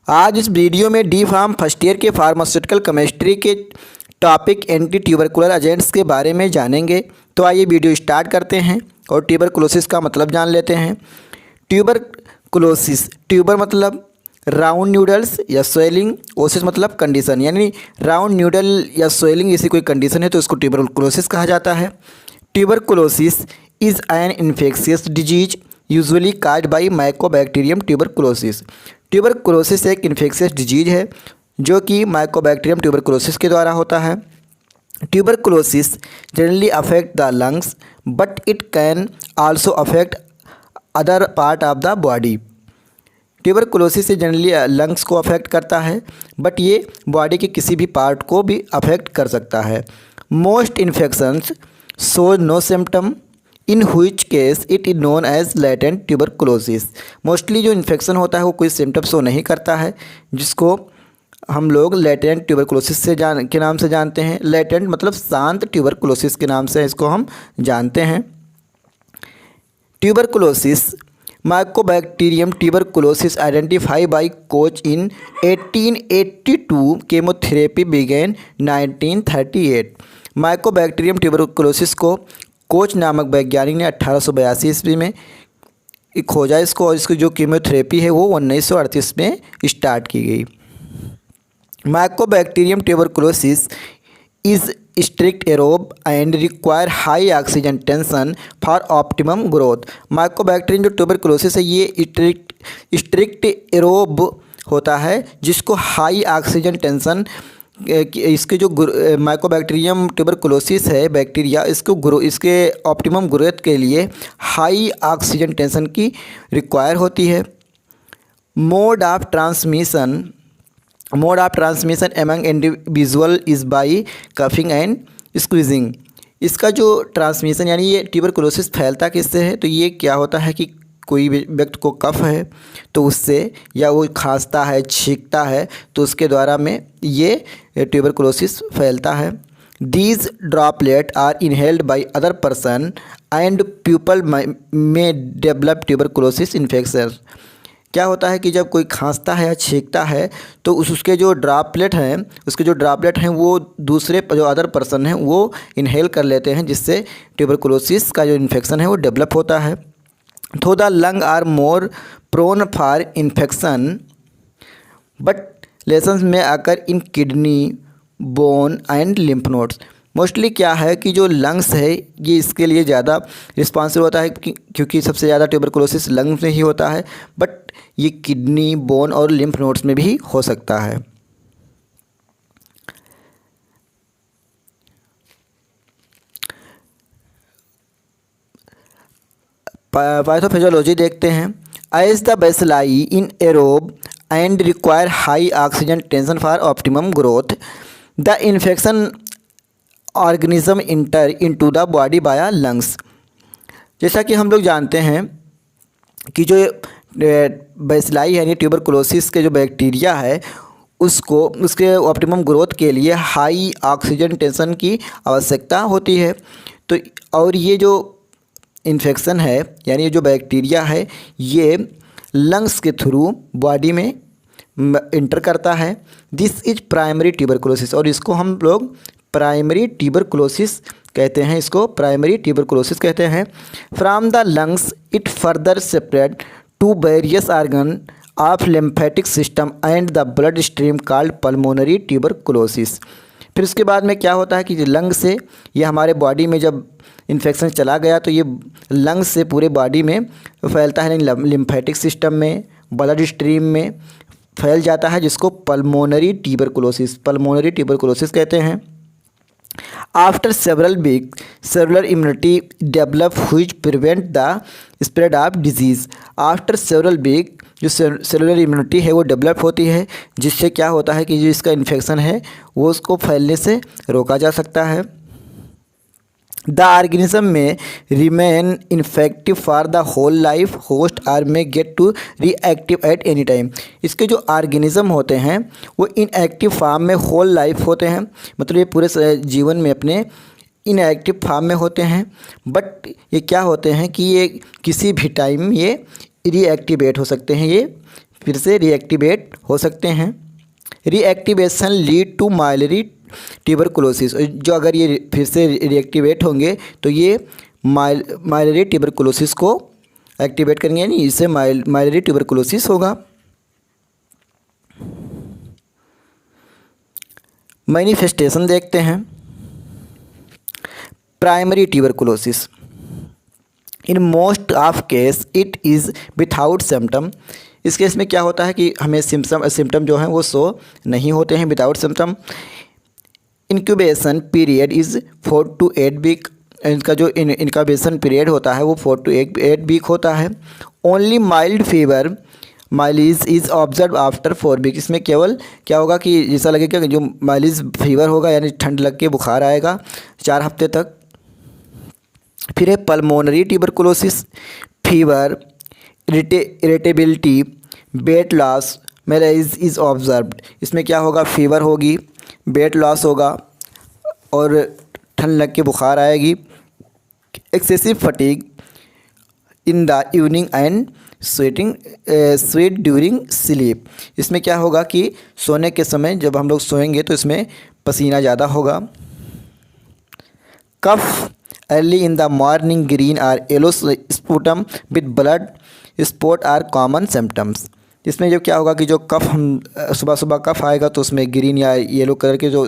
आज इस वीडियो में डी फार्म फर्स्ट ईयर के फार्मास्यूटिकल केमिस्ट्री के टॉपिक एंटी ट्यूबरकुलर एजेंट्स के बारे में जानेंगे। तो आइए वीडियो स्टार्ट करते हैं और ट्यूबरकुलोसिस का मतलब जान लेते हैं। ट्यूबरकुलोसिस, ट्यूबर मतलब राउंड न्यूडल्स या स्वेलिंग, ओसिस मतलब कंडीशन, यानी राउंड न्यूडल या स्वेलिंग जैसी कोई कंडीशन है तो इसको ट्यूबरकुलोसिस कहा जाता है। Tuberculosis is an infectious disease usually caused by Mycobacterium tuberculosis. Tuberculosis एक इन्फेक्शियस डिजीज है जो कि माइकोबैक्टीरियम ट्यूबरकुलोसिस के द्वारा होता है। Tuberculosis generally affect the lungs but it can also affect other part of the body. Tuberculosis से generally lungs को अफेक्ट करता है बट ये बॉडी के किसी भी पार्ट को भी अफेक्ट कर सकता है। Most infections show no symptom in which case it is known as latent tuberculosis. Mostly जो इन्फेक्शन होता है वो कोई सिम्टम शो नहीं करता है, जिसको हम लोग लेटेंट ट्यूबरकुलोसिस के नाम से जानते हैं। लेटेंट मतलब शांत ट्यूबरकुलोसिस के नाम से इसको हम जानते हैं। Tuberculosis mycobacterium tuberculosis identify by Koch in 1882, chemotherapy began 1938। Mycobacterium tuberculosis को कोच नामक वैज्ञानिक ने 1882 ईस्वी में खोजा इसको, और इसकी जो कीमोथेरेपी है वो 1938 में स्टार्ट की गई। Mycobacterium tuberculosis is strict aerobe and require high oxygen tension for optimum growth. Mycobacterium जो ट्यूबरकुलोसिस है ये स्ट्रिक्ट एरोब होता है, जिसको हाई ऑक्सीजन टेंशन, इसके जो माइकोबैक्टीरियम ट्यूबरकुलोसिस है बैक्टीरिया, इसके ऑप्टिमम ग्रोथ के लिए हाई ऑक्सीजन टेंशन की रिक्वायर होती है। Mode of transmission among individual is by coughing and squeezing. इसका जो ट्रांसमिशन यानी ये ट्यूबरकुलोसिस फैलता किससे है, तो ये क्या होता है कि कोई व्यक्ति को कफ है तो उससे, या वो खांसता है छींकता है तो उसके द्वारा में ये ट्यूबरकुलोसिस फैलता है। These droplet are inhaled by other person and people में डेवलप ट्यूबरकुलोसिस इन्फेक्शन। क्या होता है कि जब कोई खांसता है या छींकता है तो उसके जो ड्रॉपलेट हैं वो दूसरे जो अदर पर्सन हैं वो इनहेल कर लेते हैं, जिससे ट्यूबरकुलोसिस का जो इन्फेक्शन है वो डेवलप होता है। तो the lung are more prone for infection but lesions में आकर in kidney, bone and lymph nodes. Mostly क्या है कि जो लंग्स है ये इसके लिए ज़्यादा रिस्पॉन्सिबल होता है, क्योंकि सबसे ज़्यादा ट्यूबरकुलोसिस लंग्स में ही होता है, बट ये किडनी, बोन और लिम्फ नोड्स में भी हो सकता है। पैथोफिजियोलॉजी देखते हैं। As the bacilli in aerobe and require high oxygen tension for optimum growth, the infection organism enter into the body by lungs. जैसा कि हम लोग जानते हैं कि जो बेसिलाई यानी ट्यूबरकुलोसिस के जो बैक्टीरिया है उसको उसके ऑप्टिमम ग्रोथ के लिए हाई ऑक्सीजन टेंशन की आवश्यकता होती है। तो और ये जो इन्फेक्शन है यानी ये जो बैक्टीरिया है ये लंग्स के थ्रू बॉडी में इंटर करता है। दिस इज प्राइमरी ट्यूबरकुलोसिस, और इसको हम लोग प्राइमरी ट्यूबरकुलोसिस कहते हैं, इसको प्राइमरी ट्यूबरकुलोसिस कहते हैं। From the lungs it further separate to various organ of lymphatic system and the blood stream called pulmonary tuberculosis. फिर उसके बाद में क्या होता है कि लंग से ये हमारे बॉडी में जब इन्फेक्शन चला गया तो ये लंग्स से पूरे बॉडी में फैलता है, लिम्फेटिक सिस्टम में, ब्लड स्ट्रीम में फैल जाता है, जिसको पल्मोनरी ट्यूबरकुलोसिस कहते हैं। After several week cellular immunity develop which prevent the spread of disease. After several week जो सेलुलर इम्यूनिटी है वो डेवलप होती है, जिससे क्या होता है कि जो इसका इन्फेक्शन है वो उसको फैलने से रोका जा सकता है। द ऑर्गेनिज्म में remain infective for the whole life, host or may get to reactive at any time. इसके जो ऑर्गेनिज्म होते हैं वो इनएक्टिव फॉर्म में होल लाइफ होते हैं, मतलब ये पूरे जीवन में अपने इनएक्टिव फॉर्म में होते हैं, बट ये क्या होते हैं कि ये किसी भी टाइम ये रिएक्टिवेट हो सकते हैं, ये फिर से रीएक्टिवेट हो सकते हैं। Reactivation lead to miliary tuberculosis, जो अगर ये फिर से रीएक्टिवेट होंगे तो ये माइलरी ट्यूबरकुलोसिस को एक्टिवेट करेंगे, यानी इससे माइलरी ट्यूबरकुलोसिस होगा। मैनिफेस्टेशन देखते हैं। Primary tuberculosis, in most of case it is without symptom. इस केस में क्या होता है कि हमें सिम्टम जो हैं वो शो नहीं होते हैं, without symptom. Incubation period is 4 to 8 week, इनका जो इंक्यूबेशन पीरियड होता है वो 4 to 8 वीक होता है। Only mild fever malaise is observe after 4 week, इसमें केवल क्या होगा कि ऐसा लगेगा कि जो माइलीज फीवर होगा यानी ठंड लग के बुखार आएगा 4 हफ्ते तक। फिर है pulmonary tuberculosis, fever, irritability, weight loss, malaise is observed. इसमें क्या होगा, फीवर होगी, वेट लॉस होगा और ठंड लग के बुखार आएगी। Excessive fatigue in the evening and sweat during sleep, इसमें क्या होगा कि सोने के समय जब हम लोग सोएंगे तो इसमें पसीना ज़्यादा होगा। Cough early in the morning, green और yellow sputum with blood spot are common symptoms. इसमें जो क्या होगा कि जो कफ हम सुबह सुबह कफ आएगा तो उसमें ग्रीन या येलो कलर के जो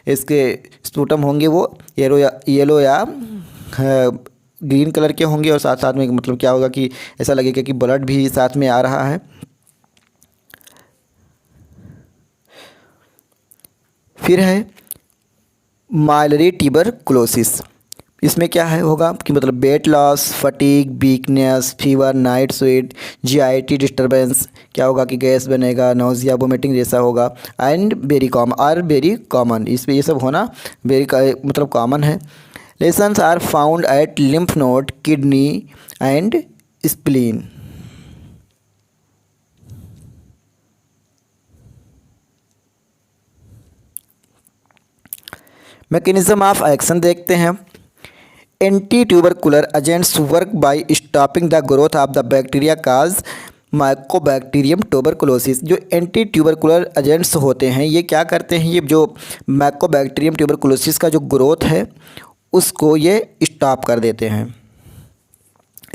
इसके स्पूटम होंगे वो येलो या ग्रीन कलर के होंगे, और साथ साथ में मतलब क्या होगा कि ऐसा लगेगा कि ब्लड भी साथ में आ रहा है। फिर है माइलरी ट्यूबरकुलोसिस, इसमें क्या है होगा कि मतलब weight loss, fatigue, weakness, fever, night sweat, GIT disturbance, क्या होगा कि गैस बनेगा, नोजिया, वोमिटिंग जैसा होगा। एंड वेरी कॉमन, इसमें ये सब होना मतलब कॉमन है। Lesions are found at lymph node, kidney and spleen. Mechanism of action देखते हैं। Anti tubercular agents work by stopping the growth of the bacteria cause mycobacterium tuberculosis. जो एंटी ट्यूबरकुलर एजेंट्स होते हैं ये क्या करते हैं, ये जो माइकोबैक्टीरियम ट्यूबरकुलोसिस का जो ग्रोथ है उसको ये स्टॉप कर देते हैं।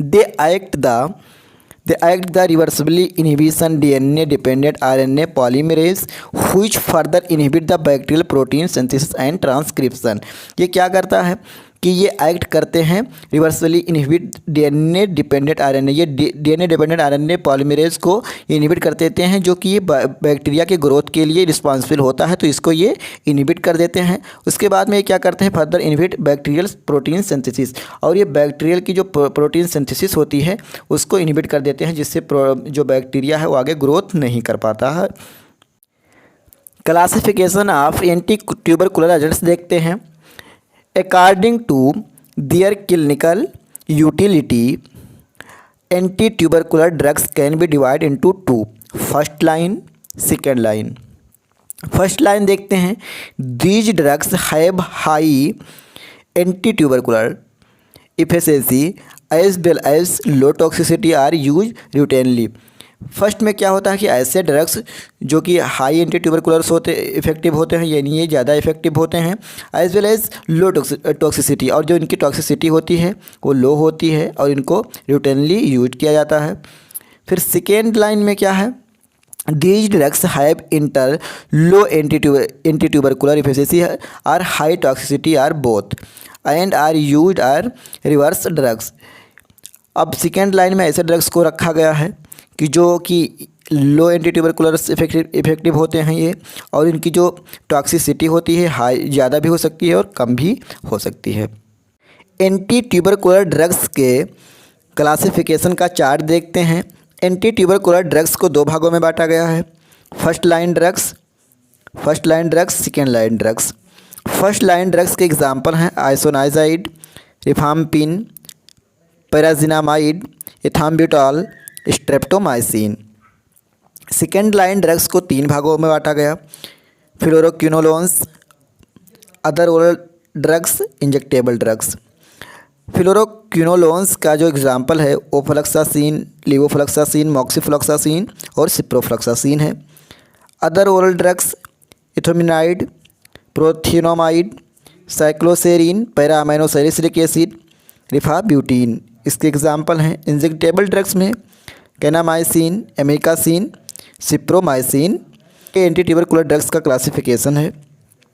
They act the reversibly inhibition DNA dependent RNA polymerase which further inhibit the bacterial protein synthesis and transcription. ये क्या करता है कि ये एक्ट करते हैं reversely inhibit DNA dependent RNA, ये डीएनए डिपेंडेंट आरएनए पॉलीमरेज को इनहिबिट कर देते हैं, जो कि ये बैक्टीरिया के ग्रोथ के लिए रिस्पॉन्सिबल होता है, तो इसको ये इनहिबिट कर देते हैं। उसके बाद में ये क्या करते हैं, further inhibit bacterial protein synthesis, और ये बैक्टीरियल की जो प्रोटीन सिंथेसिस होती है उसको इनहिबिट कर देते हैं, जिससे जो बैक्टीरिया है वो आगे ग्रोथ नहीं कर पाता है। Classification of anti tubercular agents देखते हैं। According to their clinical utility, anti-tubercular drugs can be divided into two, first line, second line. First line देखते हैं, these drugs have high anti-tubercular efficacy as well as low toxicity are used routinely. First में क्या होता है कि ऐसे drugs जो कि हाई एंटी ट्यूबरकुलर्स इफेक्टिव होते हैं, यानी ये ज़्यादा इफेक्टिव होते हैं, as well as low toxicity, और जो इनकी टॉक्सिसिटी होती है वो लो होती है और इनको रूटीनली यूज किया जाता है। फिर सेकेंड लाइन में क्या है, these drugs have inter low anti tubercular efficiency or high toxicity or both and are used are reverse drugs. अब सेकेंड लाइन में ऐसे ड्रग्स को रखा गया है कि जो कि लो एंटी ट्यूबरकुलर इफेक्टिव होते हैं ये, और इनकी जो टॉक्सिसिटी होती है हाई ज़्यादा भी हो सकती है और कम भी हो सकती है। एंटी ट्यूबरकुलर ड्रग्स के क्लासिफिकेशन का चार्ट देखते हैं। एंटी ट्यूबरकुलर ड्रग्स को दो भागों में बांटा गया है, first line drugs, second line drugs. First line drugs के एग्जांपल हैं isoniazid, rifampin, pyrazinamide, ethambutol, streptomycin. Second line drugs को तीन भागों में बांटा गया, fluoroquinolones, other oral drugs, injectable drugs. Fluoroquinolones का जो एग्जाम्पल है ओफ्लॉक्सासिन, लेवोफ्लॉक्सासिन, मॉक्सिफ्लॉक्सासिन और सिप्रोफ्लॉक्सासिन है। Other oral drugs ethionamide, prothionamide, cycloserine, para amino salicylic acid, rifabutin इसके एग्जाम्पल हैं। इंजेक्टेबल ड्रग्स में कैनामाइसिन, एमिकासिन, सिप्रोमाइसिन। ये एंटी ट्यूबरकुलर ड्रग्स का क्लासिफिकेशन है।